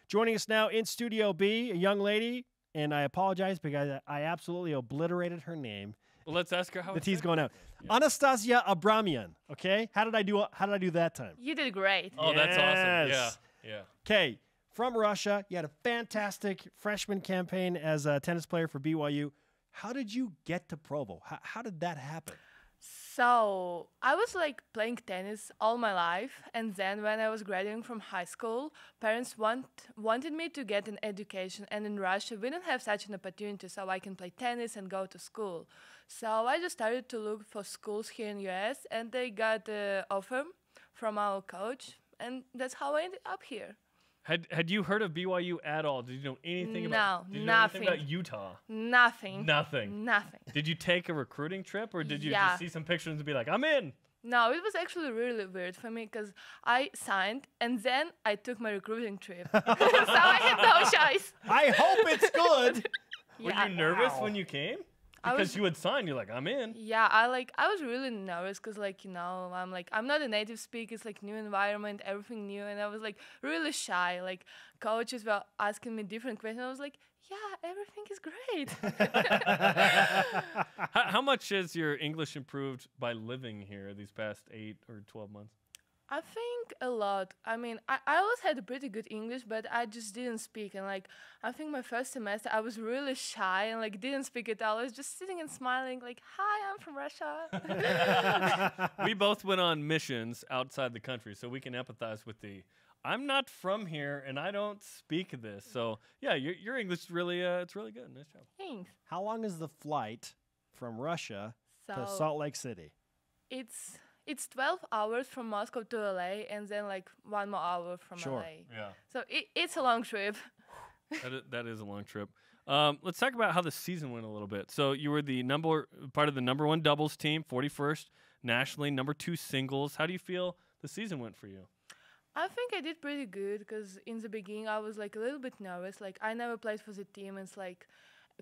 Joining us now in Studio B, a young lady, and I apologize because I absolutely obliterated her name. Well, let's ask her how the T's going out. Yeah. Anastasia Abramyan. Okay, how did I do that time? You did great. Oh, yes. That's awesome. Yeah. Okay, from Russia, you had a fantastic freshman campaign as a tennis player for BYU. How did you get to Provo? How did that happen? So I was like playing tennis all my life, and then when I was graduating from high school, parents wanted me to get an education, and in Russia we didn't have such an opportunity so I can play tennis and go to school. So I just started to look for schools here in US, and I got the offer from our coach, and that's how I ended up here. Had you heard of BYU at all? Did you know anything about? Did you know nothing. Nothing about Utah? Nothing. Nothing. Nothing. Did you take a recruiting trip, or did you Yeah. just see some pictures and be like, "I'm in"? No, it was actually really weird for me because I signed and then I took my recruiting trip. So I had no choice. I hope it's good. Were you nervous when you came? Because you had signed, you're like, I'm in. Yeah, I was really nervous because, like, you know, I'm not a native speaker. It's like new environment, everything new, and I was like really shy. Like coaches were asking me different questions. I was like, yeah, everything is great. How much has your English improved by living here these past 8 or 12 months? I think a lot. I mean, I always had a pretty good English, but I just didn't speak. And like, I think my first semester, I was really shy and like didn't speak at all. I was just sitting and smiling like, hi, I'm from Russia. We both went on missions outside the country, so we can empathize with I'm not from here and I don't speak this. So yeah, your English is really, it's really good. Nice job. Thanks. How long is the flight from Russia to Salt Lake City? It's 12 hours from Moscow to LA, and then like 1 more hour from LA. Yeah. So it's a long trip. That is a long trip. Let's talk about how the season went a little bit. So you were part of the #1 doubles team, 41st nationally, #2 singles. How do you feel the season went for you? I think I did pretty good because in the beginning I was like a little bit nervous. Like I never played for the team. It's like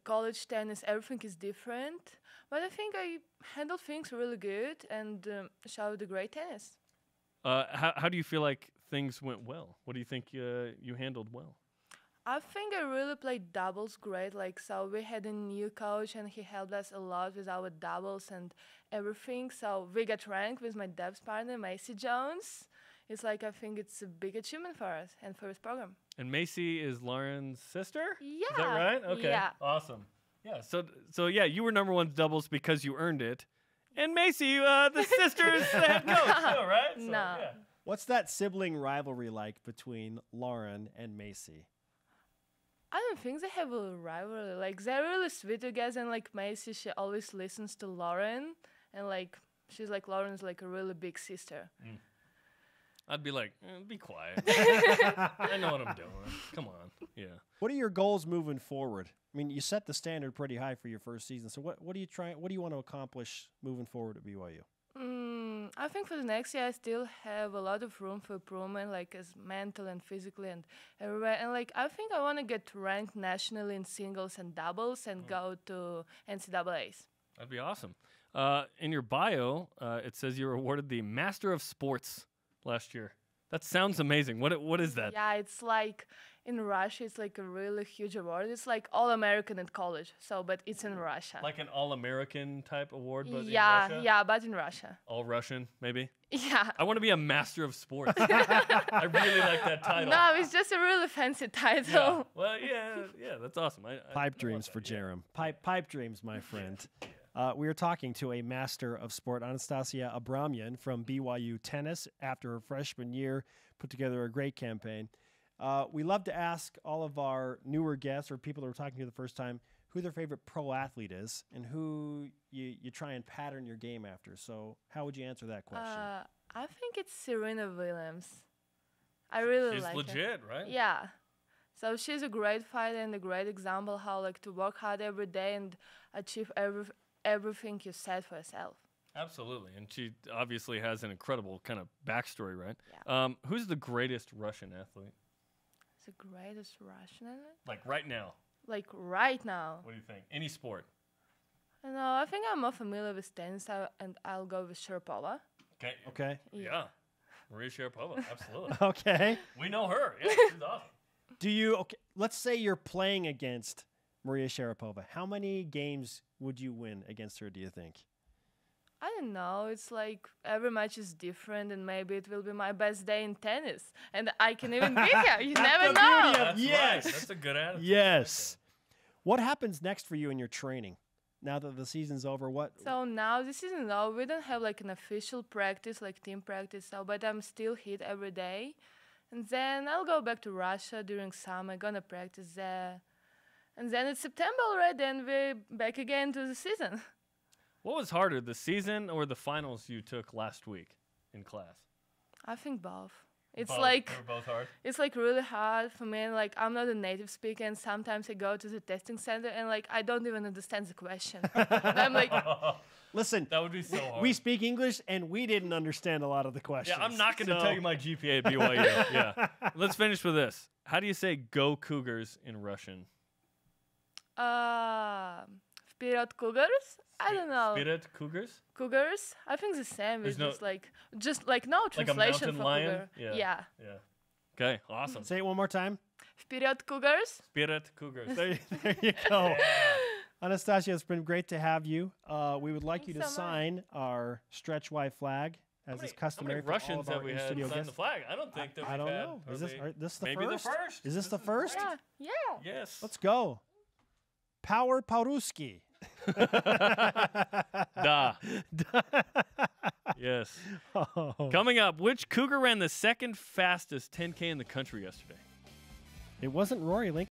college tennis, everything is different. But I think I handled things really good and showed a great tennis. How do you feel like things went well? What do you think you handled well? I think I really played doubles great. Like, so we had a new coach and he helped us a lot with our doubles and everything. So we got ranked with my dubs partner, Macy Jones. It's like, I think it's a big achievement for us and for his program. And Macy is Lauren's sister? Yeah. Is that right? Okay. Yeah. Awesome. Yeah. So yeah, you were #1 doubles because you earned it. And Macy, the sister's the head coach, too, right? So, No. Yeah. What's that sibling rivalry like between Lauren and Macy? I don't think they have a rivalry. Like, they're really sweet together, and like Macy, she always listens to Lauren, and like she's like Lauren's like a really big sister. Mm. I'd be like, be quiet. I know what I'm doing. Come on. Yeah. What are your goals moving forward? I mean, you set the standard pretty high for your first season. So what do you want to accomplish moving forward at BYU? I think for the next year, I still have a lot of room for improvement, like as mental and physically and everywhere. And like, I think I want to get ranked nationally in singles and doubles and go to NCAAs. That'd be awesome. In your bio, it says you were awarded the Master of Sports last year. That sounds amazing. What is that? Yeah, it's like in Russia, it's like a really huge award. It's like All-American in college, but it's in Russia. Like an All-American type award, but in yeah, Russia? but in Russia. All Russian, maybe? Yeah. I want to be a Master of Sports. I really like that title. No, it's just a really fancy title. Yeah. Well, yeah, that's awesome. Pipe dreams for Jerem. Pipe dreams, my friend. We are talking to a Master of Sport, Anastasia Abramyan from BYU Tennis. After her freshman year, put together a great campaign. We love to ask all of our newer guests or people that we're talking to the first time who their favorite pro athlete is and who you try and pattern your game after. So how would you answer that question? I think it's Serena Williams. I really like her. She's legit, right? Yeah. So she's a great fighter and a great example how like to work hard every day and achieve everything you set for yourself. Absolutely, and she obviously has an incredible kind of backstory, right? Yeah. Who's the greatest Russian athlete? The greatest Russian athlete? Like right now. Like right now. What do you think? Any sport? No, I think I'm more familiar with tennis, and I'll go with Sharapova. Okay. Yeah. Maria Sharapova, absolutely. Okay. We know her. Yeah, she's awesome. Do you, okay, let's say you're playing against Maria Sharapova. How many games would you win against her, do you think? I don't know. It's like every match is different, and maybe it will be my best day in tennis, and I can even beat her. You never know. That's Yes. right. That's a good attitude. Yes. What happens next for you in your training? Now that the season's over, what? So now this season over, we don't have like an official practice, like team practice, so but I'm still hit every day. And then I'll go back to Russia during summer, gonna practice there. And then it's September already, and we're back again to the season. What was harder, the season or the finals you took last week in class? I think both. It's Both. like They were both hard. it's like really hard for me. Like I'm not a native speaker, and sometimes I go to the testing center and like I don't even understand the question. And I'm like, Listen, That would be so hard. we speak English, and we didn't understand a lot of the questions. Yeah, I'm not going to So- tell you my GPA at BYU. Yeah. Let's finish with this. How do you say "Go Cougars" in Russian? Вперед, Cougars? I don't know. Spirit Cougars? Cougars? I think the same. There's It's no- just like no Like a translation mountain for lion? cougar. Yeah. Yeah. Yeah. Okay, awesome. Say it one more time. Вперед, Cougars? Spirit Cougars. There you go. Anastasia, it's been great to have you. We would like Thanks you to so much. sign our stretch Y flag, as is customary How many for all Russians of have our we had in-studio sign the guests. flag? I don't think that we've I don't had. know. Is Are this, they- are, this the maybe first? the first? Is this the first? Yeah. Yeah. Yes. Let's go. Power Pauruski. Da. Yes. Oh. Coming up, which Cougar ran the second fastest 10K in the country yesterday? It wasn't Rory Lincoln.